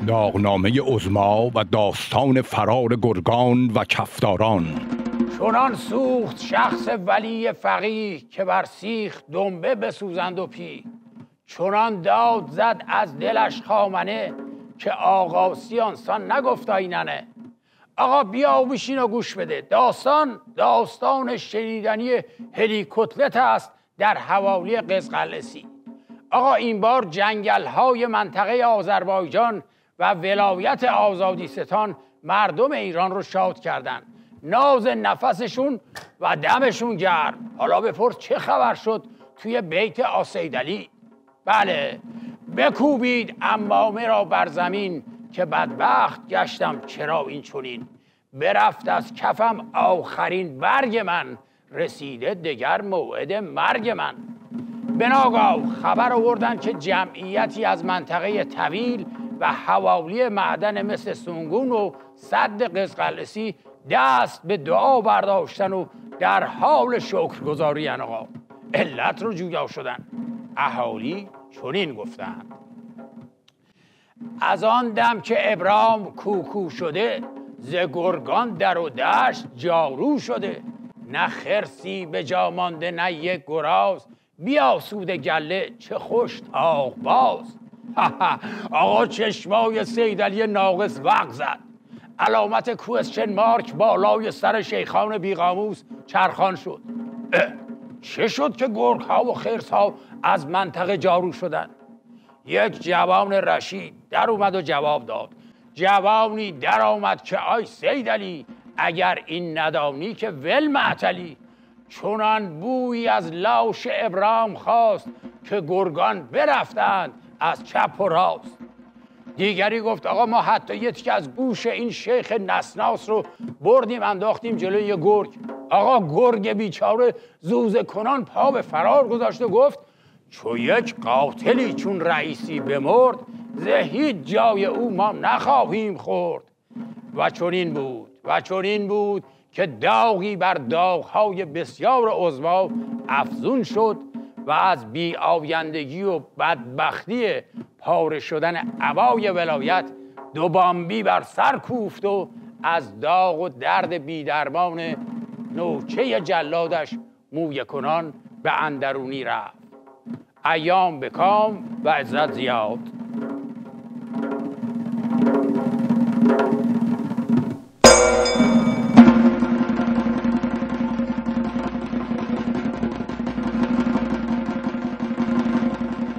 ناغنامه عظما و داستان فرار گرگان و کفتاران. چنان سوخت شخص ولی فقیه که بر سیخ دنبه بسوزند و پی. چنان داد زد از دلش خامنه که آقاسی آنسان نگفت ایننه. آقا بیا و بشین و گوش بده. داستان شنیدنی هلیکوتلت است در حوالی قزقلسی. آقا این بار جنگل‌های منطقه آذربایجان و ولایت آزادیستان مردم ایران رو شاد کردن. ناز نفسشون و دمشون گرم. حالا بپرس چه خبر شد توی بیت آسیدعلی؟ بله، بکوبید عمامه را بر زمین که بدبخت گشتم چرا این چنین. برفت از کفم آخرین برگ من، رسیده دگر موعد مرگ من. به ناگاه خبر آوردن که جمعیتی از منطقه طویل و حوالی معدن مثل سنگون و سد قزقلسی دست به دعا برداشتن و در حال شکرگزاری آقا. علت رو جویا شدن. اهالی چنین گفتند: از آن دم که ابرام کوکو شده، ز گرگان در و دشت جارو شده. نه خرسی به جا مانده نه یک گراز، بیاسود گله چه خوش تاق باز. آقا چشمای صیدعلی ناقص وق زد. علامت کوئسچن مارک بالای سر شیخان بیقاموس چرخان شد. چه شد که گرگ ها و خرس ها از منطقه جارو شدن؟ یک جوان رشید در اومد و جواب داد. جوانی در آمد که آی صیدعلی، اگر این ندانی که ول معطلی. چنان بویی از لاش ابرام خواست که گرگان برفتند از چپ و راست. دیگری گفت آقا ما حتی یه تیکه از گوش این شیخ نسناس رو بردیم انداختیم جلوی یه گرگ. آقا گرگ بیچاره زوزه کنان پا به فرار گذاشت و گفت چو یک قاتلی چون رئیسی بمرد، ز هیچ جای او ما نخواهیم خورد. و چنین بود که داغی بر داغهای بسیار عظما افزون شد و از بی آیندگی و بدبختی پاره شدن عبای ولایت دو بامبی بر سر کوفت و از داغ و درد بی درمان نوچه جلادش مویه کنان به اندرونی رفت. ایام به کام و عزت زیاد.